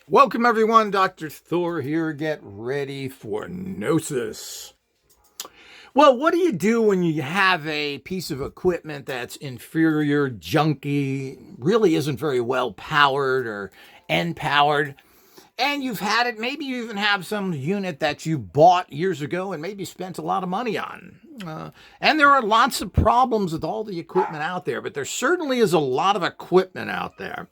Welcome everyone, Dr. Thor here. Get ready for Gnosis. Well, what do you do when you have a piece of equipment that's inferior, junky, really isn't very well powered or end powered, and you've had it, maybe you even have some unit that you bought years ago and maybe spent a lot of money on. And there are lots of problems with all the equipment out there, but there certainly is a lot of equipment out there.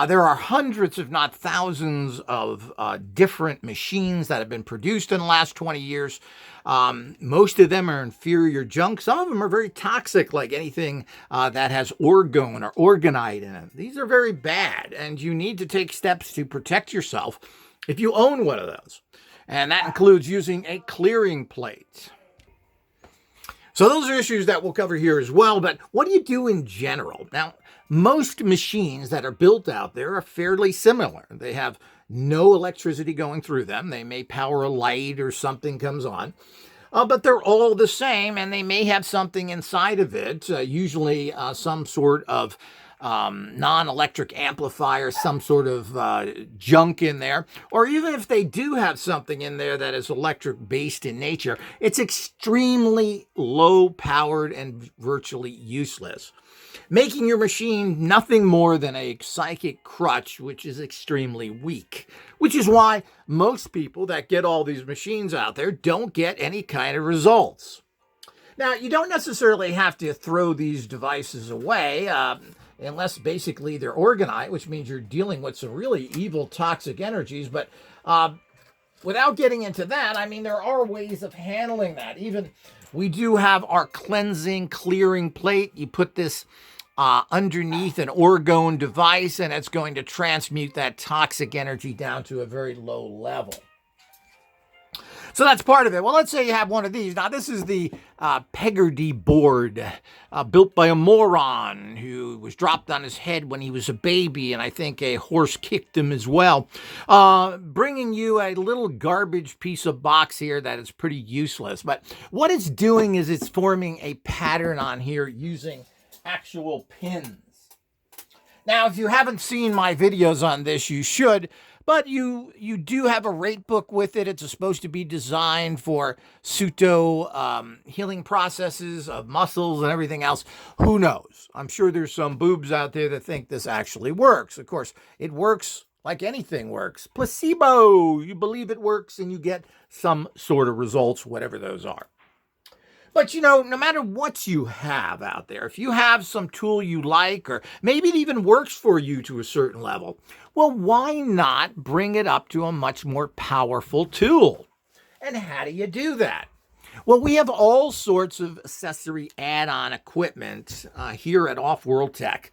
There are hundreds, if not thousands, of different machines that have been produced in the last 20 years. Most of them are inferior junk. Some of them are very toxic, like anything that has orgone or orgonite in it. These are very bad, and you need to take steps to protect yourself if you own one of those. And that includes using a clearing plate. So those are issues that we'll cover here as well, but what do you do in general? Now, most machines that are built out there are fairly similar. They have no electricity going through them. They may power a light or something comes on, but they're all the same, and they may have something inside of it, usually some sort of non-electric amplifier, some sort of junk in there, or even if they do have something in there that is electric based in nature, it's extremely low powered and virtually useless, making your machine nothing more than a psychic crutch, which is extremely weak, which is why most people that get all these machines out there don't get any kind of results. Now, you don't necessarily have to throw these devices away, unless basically they're orgonite, which means you're dealing with some really evil toxic energies. But without getting into that, I mean, there are ways of handling that. Even we do have our cleansing, clearing plate. You put this underneath an orgone device, and it's going to transmute that toxic energy down to a very low level. So that's part of it. Well, let's say you have one of these. Now, this is the Pegerdy board, built by a moron who was dropped on his head when he was a baby, and I think a horse kicked him as well. Bringing you a little garbage piece of box here that is pretty useless. But what it's doing is it's forming a pattern on here using actual pins. Now, if you haven't seen my videos on this, you should. But you do have a rate book with it. It's supposed to be designed for pseudo healing processes of muscles and everything else. Who knows? I'm sure there's some boobs out there that think this actually works. Of course, it works like anything works. Placebo. You believe it works and you get some sort of results, whatever those are. But, you know, no matter what you have out there, if you have some tool you like, or maybe it even works for you to a certain level, well, why not bring it up to a much more powerful tool? And how do you do that? Well, we have all sorts of accessory add-on equipment here at Off-World Tech,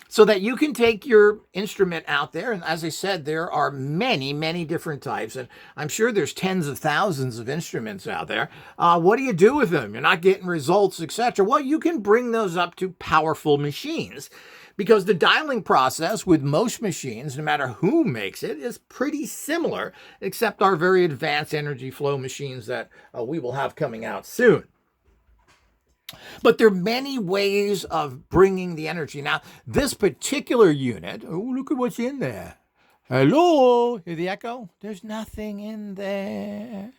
so that you can take your instrument out there. And as I said, there are many, many different types. And I'm sure there's tens of thousands of instruments out there. What do you do with them? You're not getting results, etc. Well, you can bring those up to powerful machines, because the dialing process with most machines, no matter who makes it, is pretty similar, except our very advanced energy flow machines that we will have coming out soon. But there are many ways of bringing the energy. Now, this particular unit, oh, look at what's in there. Hello, hear the echo? There's nothing in there.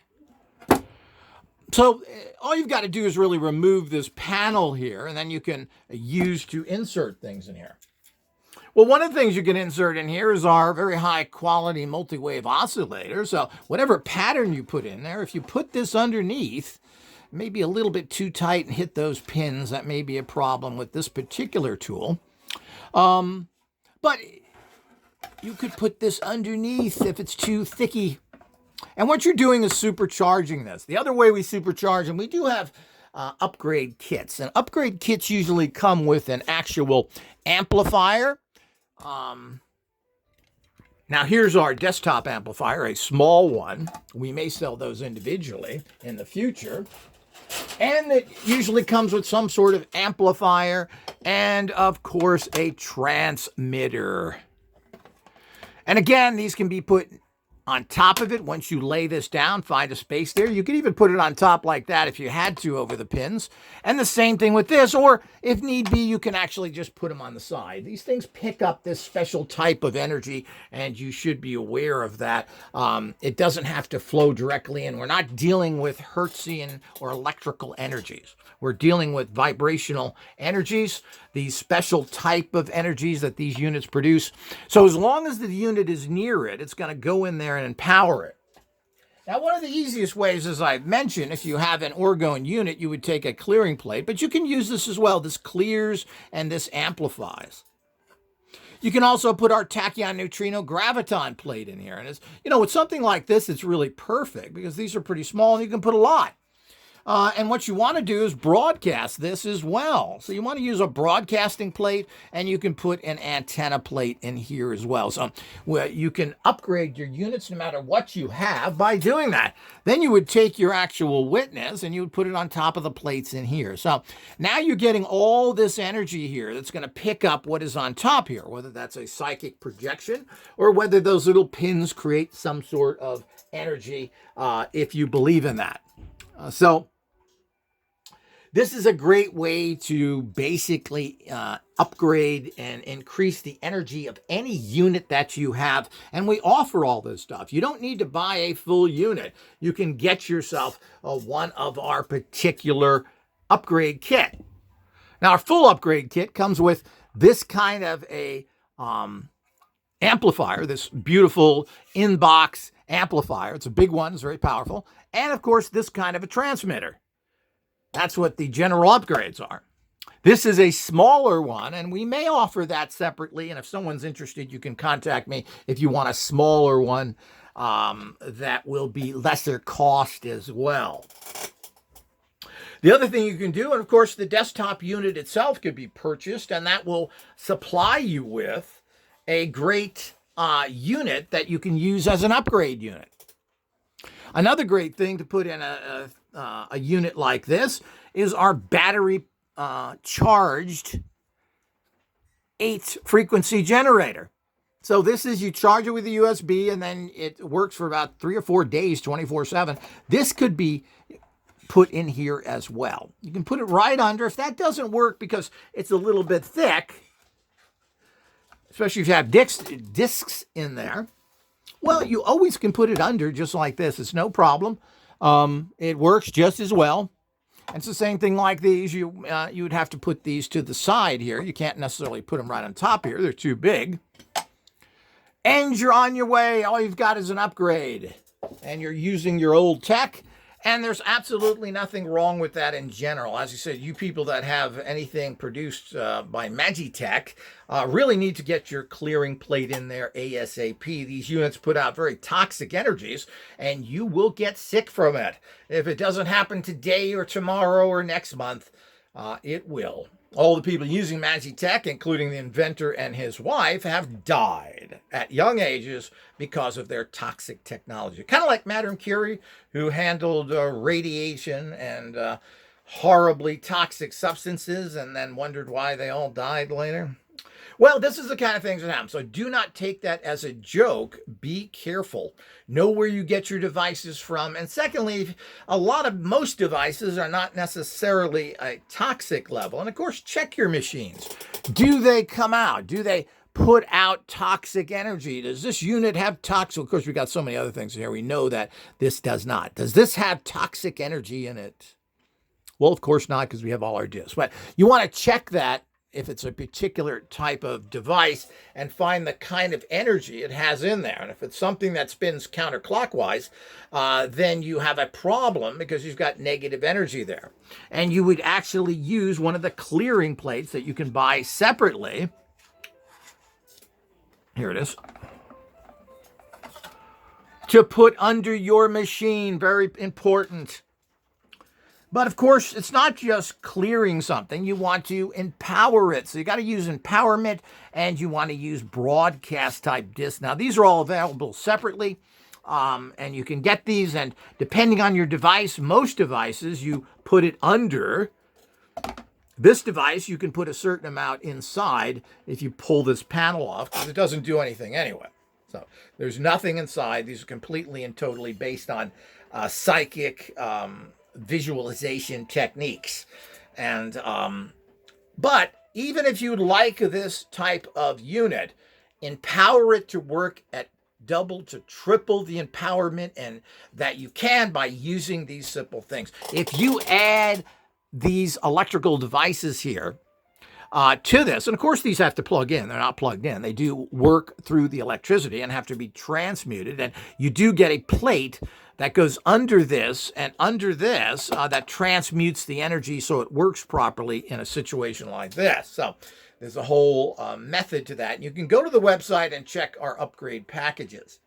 So all you've got to do is really remove this panel here, and then you can use to insert things in here. Well, one of the things you can insert in here is our very high quality multi-wave oscillator. So whatever pattern you put in there, if you put this underneath, maybe a little bit too tight and hit those pins, that may be a problem with this particular tool. But you could put this underneath if it's too thicky. And what you're doing is supercharging this. The other way we supercharge, and we do have upgrade kits. And upgrade kits usually come with an actual amplifier. Now here's our desktop amplifier, a small one. We may sell those individually in the future. And it usually comes with some sort of amplifier and, of course, a transmitter. And again, these can be put on top of it. Once you lay this down, find a space there. You could even put it on top like that if you had to over the pins. And the same thing with this, or if need be, you can actually just put them on the side. These things pick up this special type of energy, and you should be aware of that. It doesn't have to flow directly in. We're not dealing with Hertzian or electrical energies. We're dealing with vibrational energies, these special type of energies that these units produce. So as long as the unit is near it, it's going to go in there and empower it. Now, one of the easiest ways, as I've mentioned, if you have an orgone unit, you would take a clearing plate, but you can use this as well. This clears and this amplifies. You can also put our tachyon neutrino graviton plate in here. And it's, with something like this, it's really perfect because these are pretty small and you can put a lot. And what you want to do is broadcast this as well. So you want to use a broadcasting plate, and you can put an antenna plate in here as well. So you can upgrade your units no matter what you have by doing that. Then you would take your actual witness and you would put it on top of the plates in here. So now you're getting all this energy here that's going to pick up what is on top here, whether that's a psychic projection or whether those little pins create some sort of energy, if you believe in that. So this is a great way to basically upgrade and increase the energy of any unit that you have. And we offer all this stuff. You don't need to buy a full unit. You can get yourself one of our particular upgrade kit. Now, our full upgrade kit comes with this kind of a amplifier, this beautiful in-box amplifier. It's a big one. It's very powerful. And, of course, this kind of a transmitter. That's what the general upgrades are. This is a smaller one, and we may offer that separately. And if someone's interested, you can contact me if you want a smaller one that will be lesser cost as well. The other thing you can do, and of course, the desktop unit itself could be purchased, and that will supply you with a great unit that you can use as an upgrade unit. Another great thing to put in a unit like this is our battery charged 8-frequency generator. So this is, you charge it with a USB and then it works for about 3 or 4 days, 24/7. This could be put in here as well. You can put it right under. If that doesn't work because it's a little bit thick, especially if you have discs in there, well, you always can put it under just like this. It's no problem. It works just as well. It's the same thing like these. You would have to put these to the side here. You can't necessarily put them right on top here. They're too big. And you're on your way. All you've got is an upgrade. And you're using your old tech. And there's absolutely nothing wrong with that in general. As you said, you people that have anything produced by Magitech really need to get your clearing plate in there ASAP. These units put out very toxic energies, and you will get sick from it. If it doesn't happen today or tomorrow or next month, it will. All the people using Magitech, including the inventor and his wife, have died at young ages because of their toxic technology. Kind of like Madame Curie, who handled radiation and horribly toxic substances and then wondered why they all died later. Well, this is the kind of things that happen. So do not take that as a joke. Be careful. Know where you get your devices from. And secondly, most devices are not necessarily a toxic level. And of course, check your machines. Do they come out? Do they put out toxic energy? Does this unit have toxic? Of course, we've got so many other things here. We know that this does not. Does this have toxic energy in it? Well, of course not, because we have all our discs. But you want to check that if it's a particular type of device and find the kind of energy it has in there. And if it's something that spins counterclockwise, then you have a problem because you've got negative energy there. And you would actually use one of the clearing plates that you can buy separately. Here it is. To put under your machine. Very important. But of course, it's not just clearing something. You want to empower it. So you got to use empowerment, and you want to use broadcast type discs. Now, these are all available separately, and you can get these. And depending on your device, most devices, you put it under. This device, you can put a certain amount inside if you pull this panel off, because it doesn't do anything anyway. So there's nothing inside. These are completely and totally based on psychic visualization techniques. And but even if you like this type of unit, empower it to work at double to triple the empowerment and that you can by using these simple things. If you add these electrical devices here to this, and of course these have to plug in, they're not plugged in, they do work through the electricity and have to be transmuted, and you do get a plate that goes under this and under this that transmutes the energy so it works properly in a situation like this. So there's a whole method to that. You can go to the website and check our upgrade packages.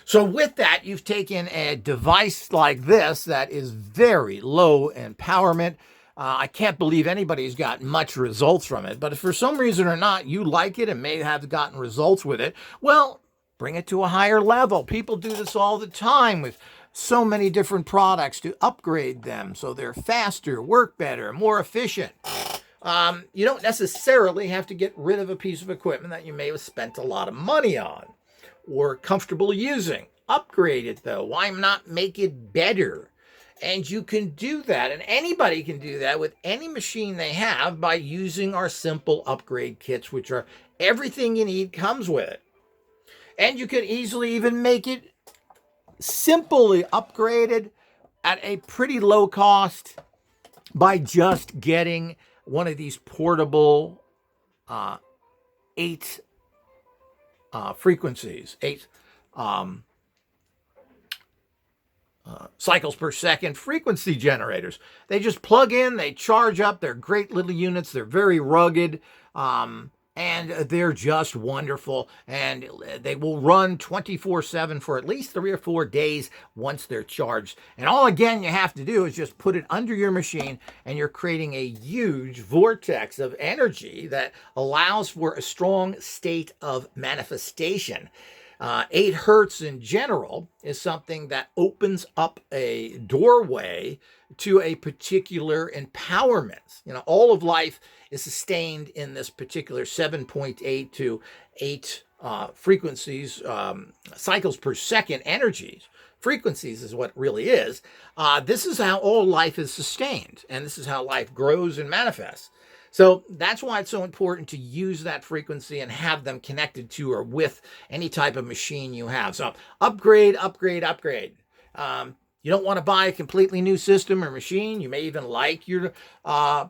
So with that, you've taken a device like this that is very low empowerment. I can't believe anybody's got much results from it, but if for some reason or not you like it and may have gotten results with it, well, bring it to a higher level. People do this all the time with so many different products to upgrade them so they're faster, work better, more efficient. You don't necessarily have to get rid of a piece of equipment that you may have spent a lot of money on or comfortable using. Upgrade it though. Why not make it better? And you can do that, and anybody can do that with any machine they have by using our simple upgrade kits, which are everything you need comes with it. And you can easily even make it simply upgraded at a pretty low cost by just getting one of these portable 8 frequencies, 8 cycles per second frequency generators. They just plug in, they charge up. They're great little units. They're very rugged, and they're just wonderful. And they will run 24/7 for at least 3 or 4 days once they're charged. And all again you have to do is just put it under your machine, and you're creating a huge vortex of energy that allows for a strong state of manifestation. 8 hertz in general is something that opens up a doorway to a particular empowerment. You know, all of life is sustained in this particular 7.8 to 8 frequencies, cycles per second energies. Frequencies is what it really is. This is how all life is sustained, and this is how life grows and manifests. So that's why it's so important to use that frequency and have them connected to or with any type of machine you have. So upgrade, upgrade, upgrade. You don't want to buy a completely new system or machine. You may even like your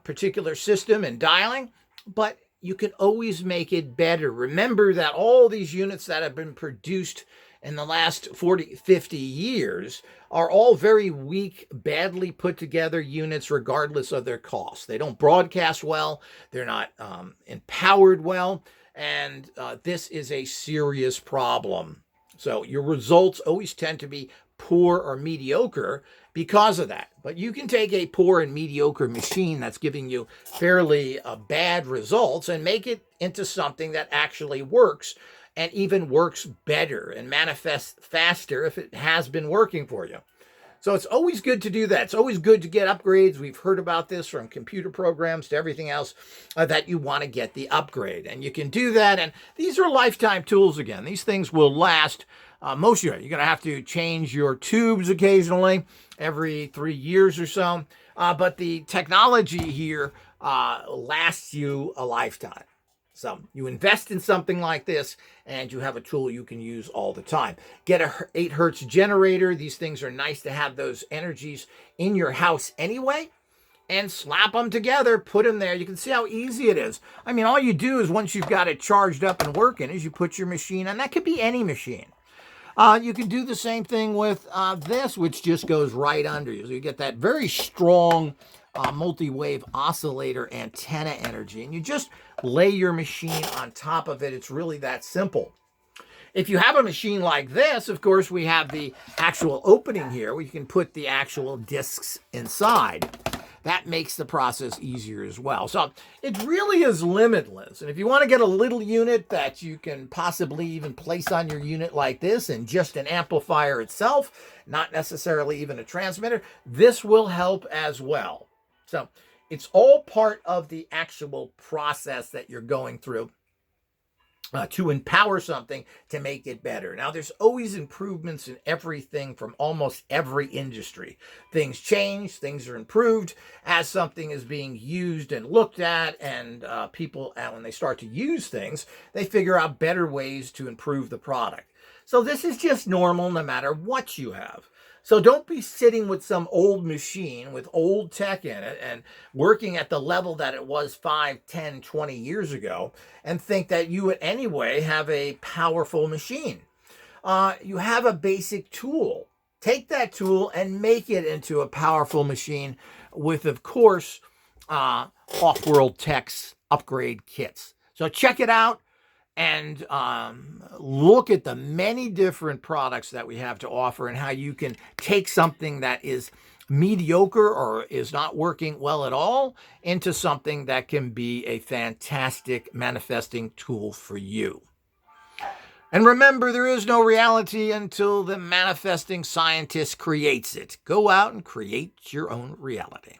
particular system and dialing, but you can always make it better. Remember that all these units that have been produced in the last 40, 50 years are all very weak, badly put together units regardless of their cost. They don't broadcast well. They're not empowered well. And this is a serious problem. So your results always tend to be poor or mediocre because of that. But you can take a poor and mediocre machine that's giving you fairly bad results and make it into something that actually works, and even works better and manifests faster if it has been working for you. So it's always good to do that. It's always good to get upgrades. We've heard about this from computer programs to everything else that you want to get the upgrade. And you can do that. And these are lifetime tools again. These things will last most years. You're going to have to change your tubes occasionally, every 3 years or so. But the technology here lasts you a lifetime. So you invest in something like this and you have a tool you can use all the time. Get a 8 hertz generator. These things are nice to have those energies in your house anyway, and slap them together, put them there. You can see how easy it is. I mean, all you do is once you've got it charged up and working is you put your machine, and that could be any machine. You can do the same thing with this, which just goes right under you. So you get that very strong multi-wave oscillator antenna energy, and you just lay your machine on top of it. It's really that simple. If you have a machine like this, of course, we have the actual opening here where you can put the actual discs inside. That makes the process easier as well. So it really is limitless. And if you want to get a little unit that you can possibly even place on your unit like this and just an amplifier itself, not necessarily even a transmitter, this will help as well. So it's all part of the actual process that you're going through to empower something to make it better. Now, there's always improvements in everything from almost every industry. Things change, things are improved as something is being used and looked at, and people, when they start to use things, they figure out better ways to improve the product. So this is just normal no matter what you have. So don't be sitting with some old machine with old tech in it and working at the level that it was 5, 10, 20 years ago and think that you in any way have a powerful machine. You have a basic tool. Take that tool and make it into a powerful machine with, of course, Off-World Tech's upgrade kits. So check it out. And look at the many different products that we have to offer and how you can take something that is mediocre or is not working well at all into something that can be a fantastic manifesting tool for you. And remember, there is no reality until the manifesting scientist creates it. Go out and create your own reality.